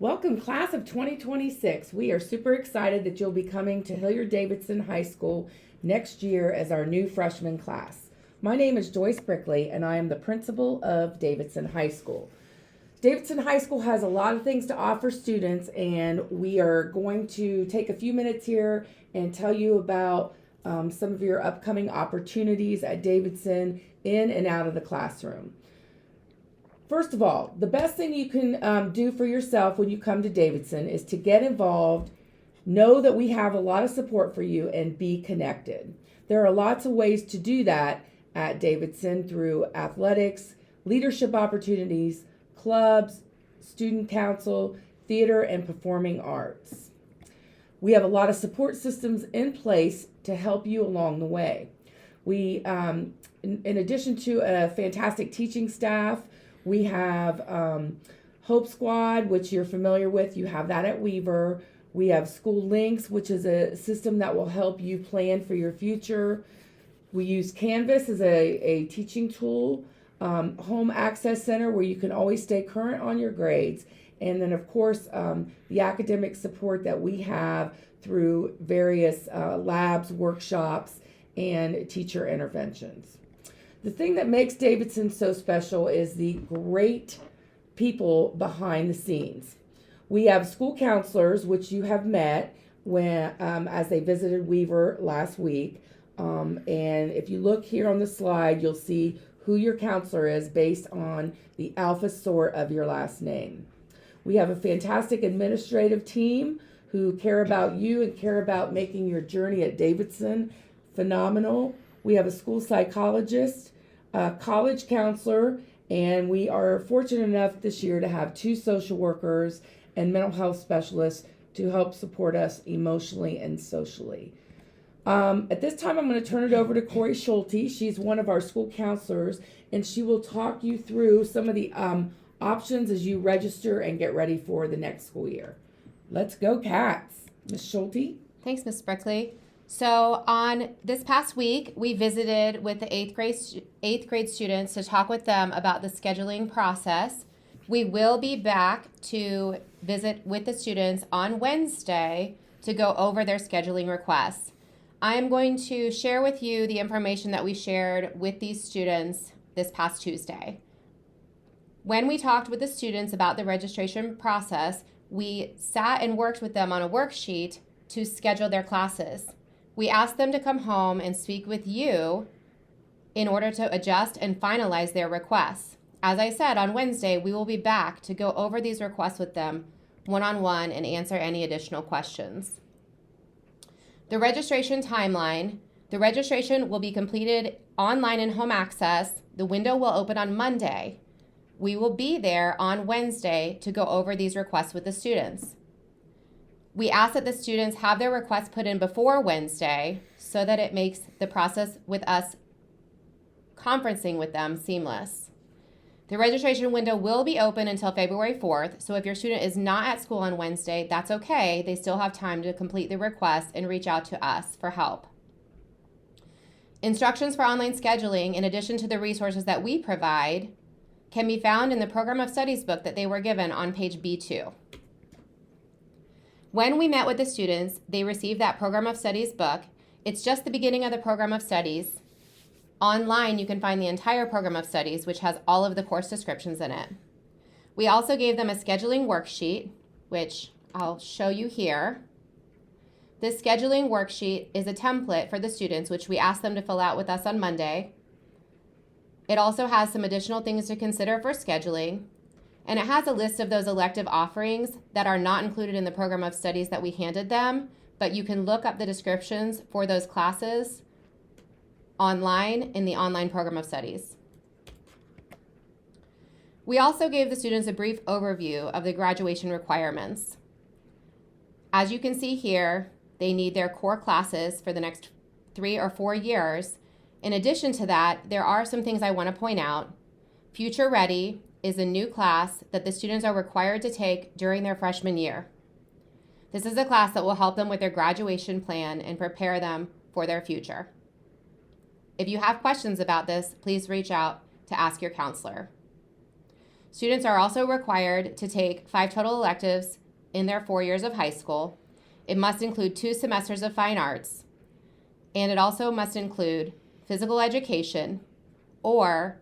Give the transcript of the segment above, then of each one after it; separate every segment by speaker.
Speaker 1: Welcome, class of 2026. We are super excited that you'll be coming to Hilliard-Davidson High School next year as our new freshman class. My name is Joyce Brickley, and I am the principal of Davidson High School. Davidson High School has a lot of things to offer students, and we are going to take a few minutes here and tell you about some of your upcoming opportunities at Davidson in and out of the classroom. First of all, the best thing you can do for yourself when you come to Davidson is to get involved, know that we have a lot of support for you, and be connected. There are lots of ways to do that at Davidson through athletics, leadership opportunities, clubs, student council, theater, and performing arts. We have a lot of support systems in place to help you along the way. We, in addition to a fantastic teaching staff, we have Hope Squad, which you're familiar with. You have that at Weaver. We have School Links, which is a system that will help you plan for your future. We use Canvas as a teaching tool. Home Access Center, where you can always stay current on your grades. And then, of course, the academic support that we have through various labs, workshops, and teacher interventions. The thing that makes Davidson so special is the great people behind the scenes. We have school counselors, which you have met when as they visited Weaver last week. And if you look here on the slide, you'll see who your counselor is based on the alpha sort of your last name. We have a fantastic administrative team who care about you and care about making your journey at Davidson phenomenal. We have a school psychologist, a college counselor, and we are fortunate enough this year to have 2 social workers and mental health specialists to help support us emotionally and socially. At this time, I'm going to turn it over to Corey Schulte. She's one of our school counselors, and she will talk you through some of the options as you register and get ready for the next school year. Let's go, Cats. Ms. Schulte?
Speaker 2: Thanks, Ms. Brickley. So on this past week, we visited with the eighth grade students to talk with them about the scheduling process. We will be back to visit with the students on Wednesday to go over their scheduling requests. I am going to share with you the information that we shared with these students this past Tuesday. When we talked with the students about the registration process, we sat and worked with them on a worksheet to schedule their classes. We asked them to come home and speak with you in order to adjust and finalize their requests. As I said, on Wednesday, we will be back to go over these requests with them one-on-one and answer any additional questions. The registration timeline. The registration will be completed online in home access. The window will open on Monday. We will be there on Wednesday to go over these requests with the students. We ask that the students have their requests put in before Wednesday so that it makes the process with us conferencing with them seamless. The registration window will be open until February 4th, so if your student is not at school on Wednesday, that's okay. They still have time to complete the request and reach out to us for help. Instructions for online scheduling, in addition to the resources that we provide, can be found in the Program of Studies book that they were given on page B2. When we met with the students, they received that Program of Studies book. It's just the beginning of the Program of Studies. Online, you can find the entire Program of Studies, which has all of the course descriptions in it. We also gave them a scheduling worksheet, which I'll show you here. This scheduling worksheet is a template for the students, which we asked them to fill out with us on Monday. It also has some additional things to consider for scheduling, and it has a list of those elective offerings that are not included in the Program of Studies that we handed them, but you can look up the descriptions for those classes online in the online Program of Studies. We also gave the students a brief overview of the graduation requirements. As you can see here, they need their core classes for the next 3 or 4 years. In addition to that, there are some things I want to point out. Future Ready is a new class that the students are required to take during their freshman year. This is a class that will help them with their graduation plan and prepare them for their future. If you have questions about this, please reach out to ask your counselor. Students are also required to take 5 total electives in their 4 years of high school. It must include 2 semesters of fine arts, and it also must include physical education, or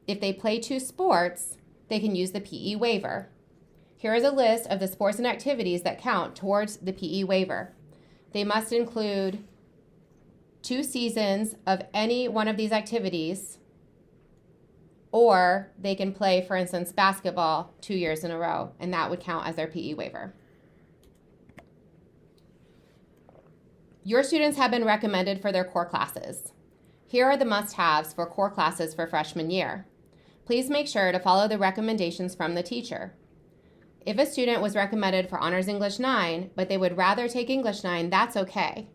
Speaker 2: if they play 2 sports, they can use the PE waiver. Here is a list of the sports and activities that count towards the PE waiver. They must include 2 seasons of any one of these activities, or they can play, for instance, basketball 2 years in a row, and that would count as their PE waiver. Your students have been recommended for their core classes. Here are the must-haves for core classes for freshman year. Please make sure to follow the recommendations from the teacher. If a student was recommended for Honors English 9, but they would rather take English 9, that's okay.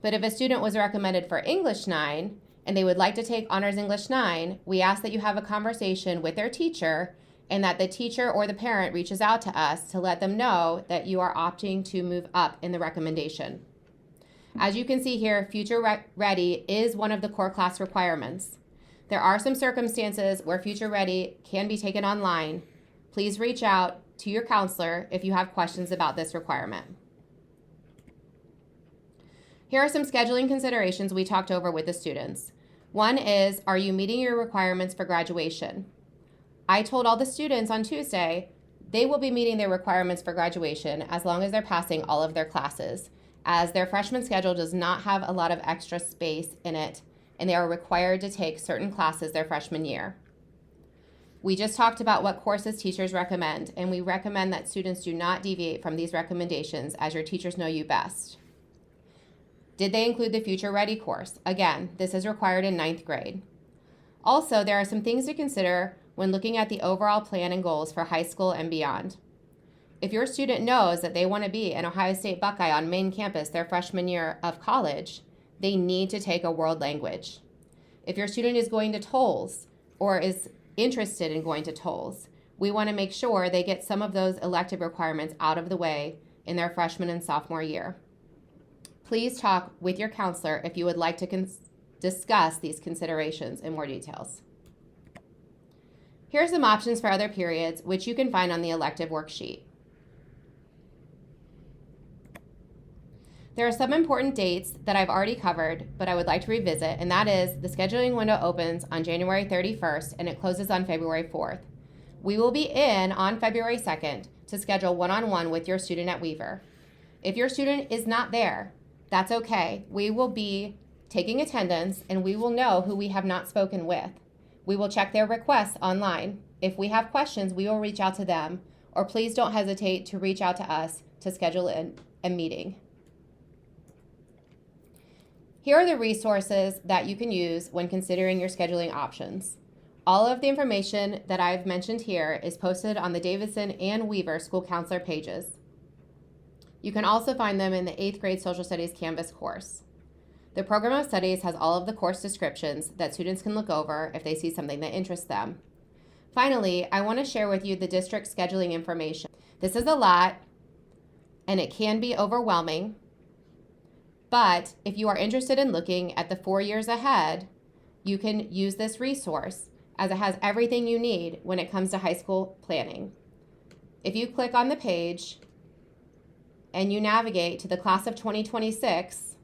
Speaker 2: But if a student was recommended for English 9, and they would like to take Honors English 9, we ask that you have a conversation with their teacher and that the teacher or the parent reaches out to us to let them know that you are opting to move up in the recommendation. As you can see here, Future Ready is one of the core class requirements. There are some circumstances where Future Ready can be taken online. Please reach out to your counselor if you have questions about this requirement. Here are some scheduling considerations we talked over with the students. One is, are you meeting your requirements for graduation? I told all the students on Tuesday they will be meeting their requirements for graduation as long as they're passing all of their classes, as their freshman schedule does not have a lot of extra space in it, and they are required to take certain classes their freshman year. We just talked about what courses teachers recommend, and we recommend that students do not deviate from these recommendations as your teachers know you best. Did they include the Future Ready course? Again, this is required in 9th grade. Also, there are some things to consider when looking at the overall plan and goals for high school and beyond. If your student knows that they want to be an Ohio State Buckeye on main campus their freshman year of college, they need to take a world language. If your student is going to TOLS or is interested in going to TOLS, we want to make sure they get some of those elective requirements out of the way in their freshman and sophomore year. Please talk with your counselor if you would like to discuss these considerations in more details. Here are some options for other periods, which you can find on the elective worksheet. There are some important dates that I've already covered, but I would like to revisit, and that is the scheduling window opens on January 31st and it closes on February 4th. We will be in on February 2nd to schedule one-on-one with your student at Weaver. If your student is not there, that's okay. We will be taking attendance and we will know who we have not spoken with. We will check their requests online. If we have questions, we will reach out to them, or please don't hesitate to reach out to us to schedule a meeting. Here are the resources that you can use when considering your scheduling options. All of the information that I've mentioned here is posted on the Davidson and Weaver school counselor pages. You can also find them in the 8th grade Social Studies Canvas course. The program of studies has all of the course descriptions that students can look over if they see something that interests them. Finally, I want to share with you the district scheduling information. This is a lot, and it can be overwhelming, but if you are interested in looking at the 4 years ahead, you can use this resource as it has everything you need when it comes to high school planning. If you click on the page and you navigate to the class of 2026,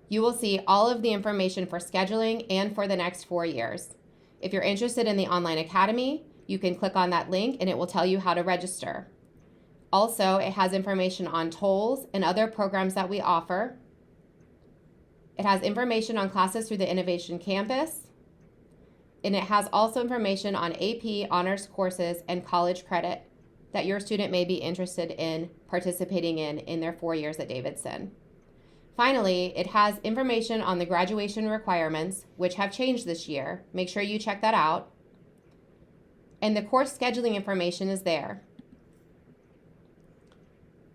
Speaker 2: you will see all of the information for scheduling and for the next 4 years. If you're interested in the online academy, you can click on that link and it will tell you how to register. Also, it has information on TOLS and other programs that we offer. It has information on classes through the Innovation Campus. And it has also information on AP honors courses and college credit that your student may be interested in participating in their 4 years at Davidson. Finally, it has information on the graduation requirements, which have changed this year. Make sure you check that out. And the course scheduling information is there.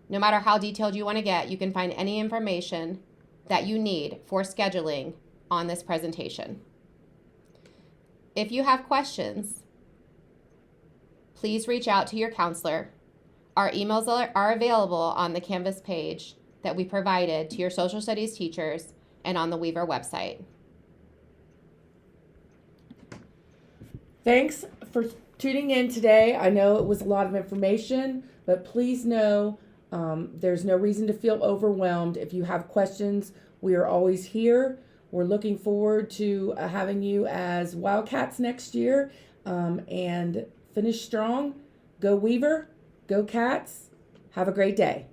Speaker 2: No matter how detailed you want to get, you can find any information that you need for scheduling on this presentation. If you have questions, please reach out to your counselor. Our emails are available on the Canvas page that we provided to your social studies teachers and on the Weaver website.
Speaker 1: Thanks for tuning in today. I know it was a lot of information, but please know there's no reason to feel overwhelmed. If you have questions, we are always here. We're looking forward to having you as Wildcats next year, and finish strong. Go Weaver, go Cats. Have a great day.